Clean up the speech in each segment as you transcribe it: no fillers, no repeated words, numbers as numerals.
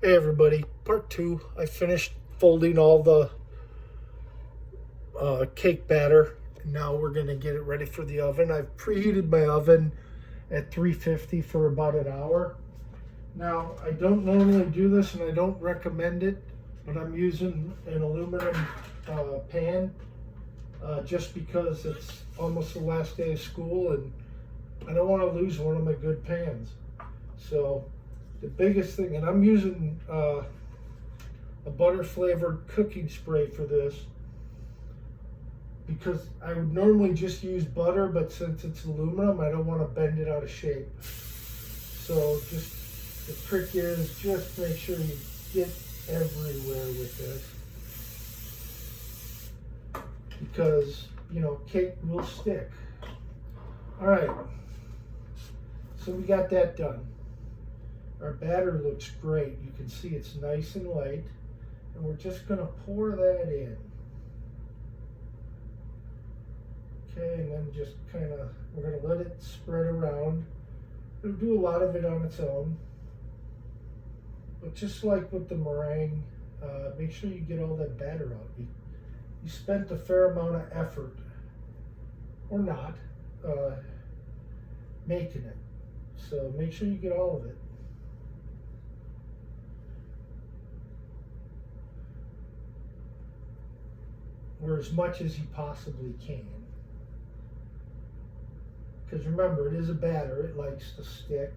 Hey everybody, part two. I finished folding all the cake batter. Now we're going to get it ready for the oven. I've preheated my oven at 350 for about an hour. Now, I don't normally do this and I don't recommend it, but I'm using an aluminum pan just because it's almost the last day of school and I don't want to lose one of my good pans. So the biggest thing, and I'm using a butter flavored cooking spray for this because I would normally just use butter, but since it's aluminum, I don't want to bend it out of shape. So just the trick is just make sure you get everywhere with this because, you know, cake will stick. All right, so we got that done. Our batter looks great. You can see it's nice and light. And we're just going to pour that in. Okay, and then just kind of, we're going to let it spread around. It'll do a lot of it on its own. But just like with the meringue, make sure you get all that batter out. You spent a fair amount of effort, or not, making it. So make sure you get all of it. Or as much as you possibly can. Because remember, it is a batter, it likes to stick.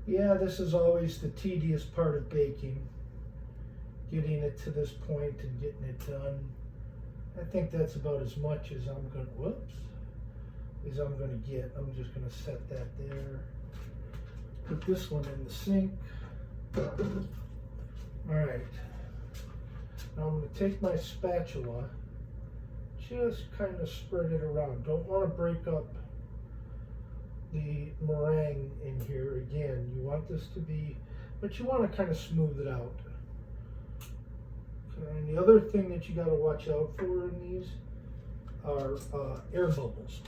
Yeah, this is always the tedious part of baking. Getting it to this point and getting it done. I think that's about as much as I'm going to, get. I'm just going to set that there. Put this one in the sink. All right. Now I'm going to take my spatula, just kind of spread it around. Don't want to break up the meringue in here again. You want this to be, but you want to kind of smooth it out. Okay, and the other thing that you got to watch out for in these are air bubbles.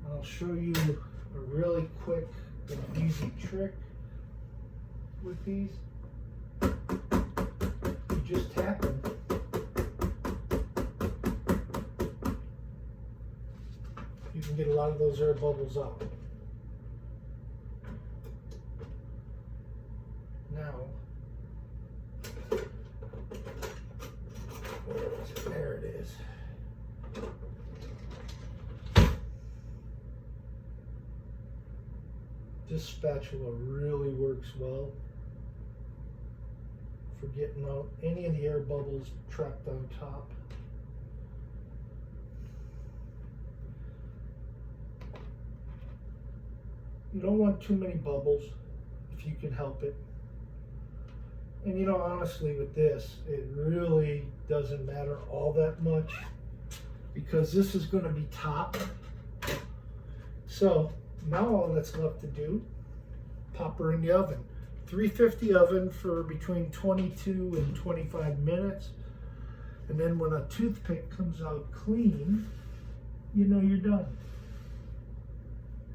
I'll show you a really quick and easy trick with these. You just tap them. You can get a lot of those air bubbles out. Now, there it is. This spatula really works well for getting out any of the air bubbles trapped on top. You don't want too many bubbles if you can help it. And you know, honestly with this, it really doesn't matter all that much because this is going to be top. So now all that's left to do, pop her in the oven. 350 oven for between 22 and 25 minutes. And then when a toothpick comes out clean, you know you're done.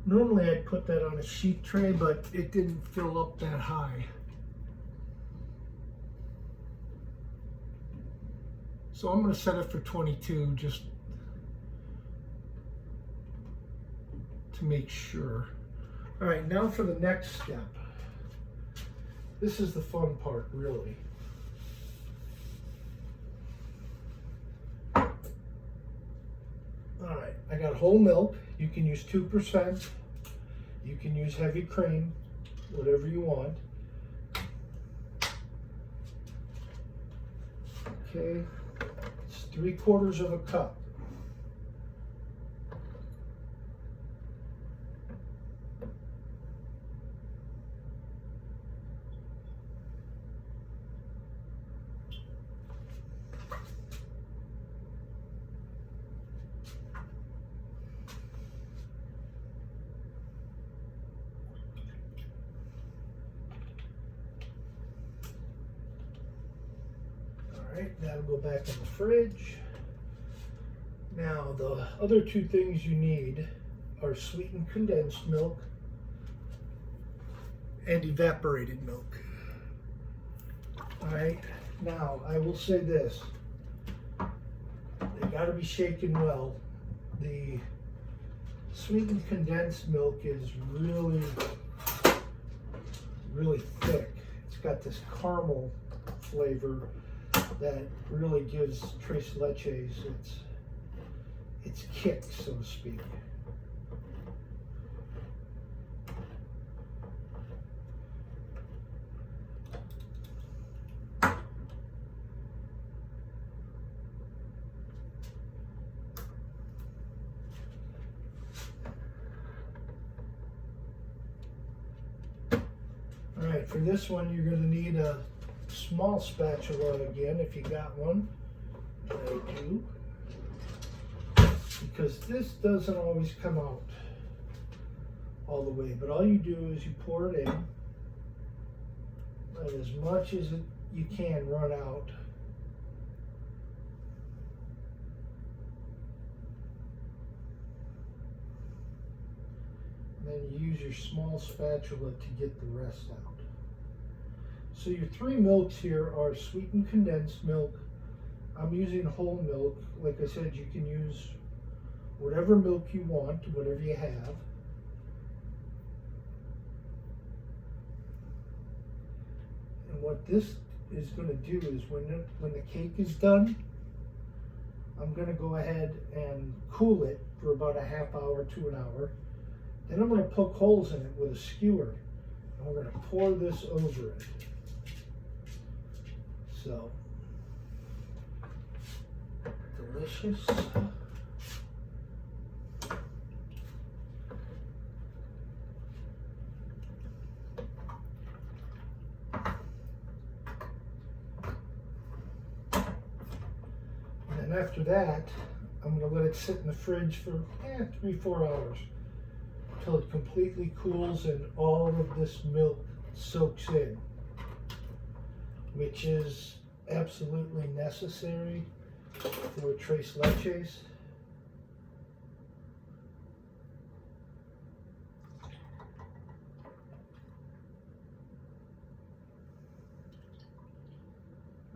Normally I'd put that on a sheet tray, but it didn't fill up that high. So I'm going to set it for 22 just to make sure. All right, now for the next step. This is the fun part, really. All right, I got whole milk. You can use 2%. You can use heavy cream, whatever you want. Okay, it's 3/4 of a cup. right, that'll go back in the fridge. Now, the other two things you need are sweetened condensed milk and evaporated milk. All right, now I will say this, they got to be shaken well. The sweetened condensed milk is really thick. It's got this caramel flavor that really gives Tres Leches its kick, so to speak. All right, for this one, you're going to need a small spatula again, if you got one. I do. Because this doesn't always come out all the way, but all you do is you pour it in, let as much as you can run out. And then you use your small spatula to get the rest out. So your three milks here are sweetened condensed milk. I'm using whole milk. Like I said, you can use whatever milk you want, whatever you have. And what this is going to do is when the cake is done, I'm going to go ahead and cool it for about a half hour to an hour. Then I'm going to poke holes in it with a skewer, and we're going to pour this over it. So, delicious. And after that, I'm going to let it sit in the fridge for 3-4 hours until it completely cools and all of this milk soaks in, which is absolutely necessary for Tres Leches.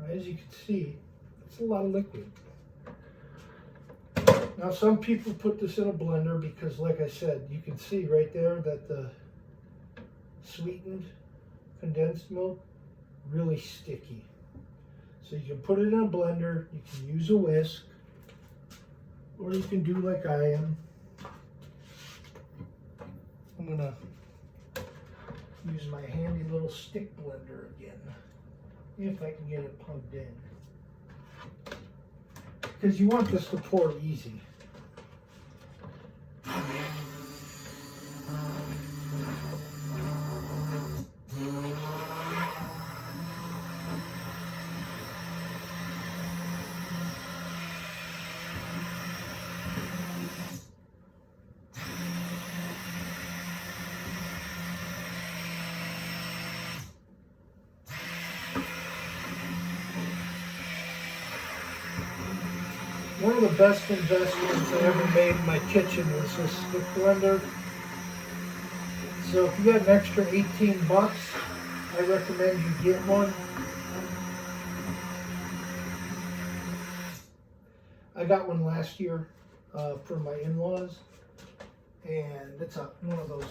As you can see, it's a lot of liquid. Now, some people put this in a blender because, like I said, you can see right there that the sweetened condensed milk really sticky. So you can put it in a blender, you can use a whisk, or you can do like I am. I'm gonna use my handy little stick blender again, if I can get it plugged in. Because you want this to pour easy. One of the best investments I ever made in my kitchen was this stick blender. So if you got an extra 18 bucks, I recommend you get one. I got one last year for my in-laws, and it's one of those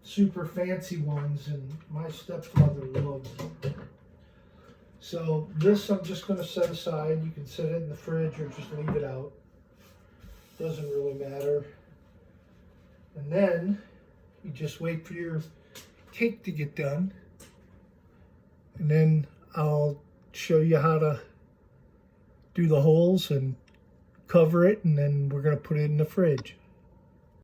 super fancy ones, and my stepfather loves them. So this I'm just going to set aside. You can set it in the fridge or just leave it out. Doesn't really matter. And then you just wait for your cake to get done. And then I'll show you how to do the holes and cover it, and then we're going to put it in the fridge.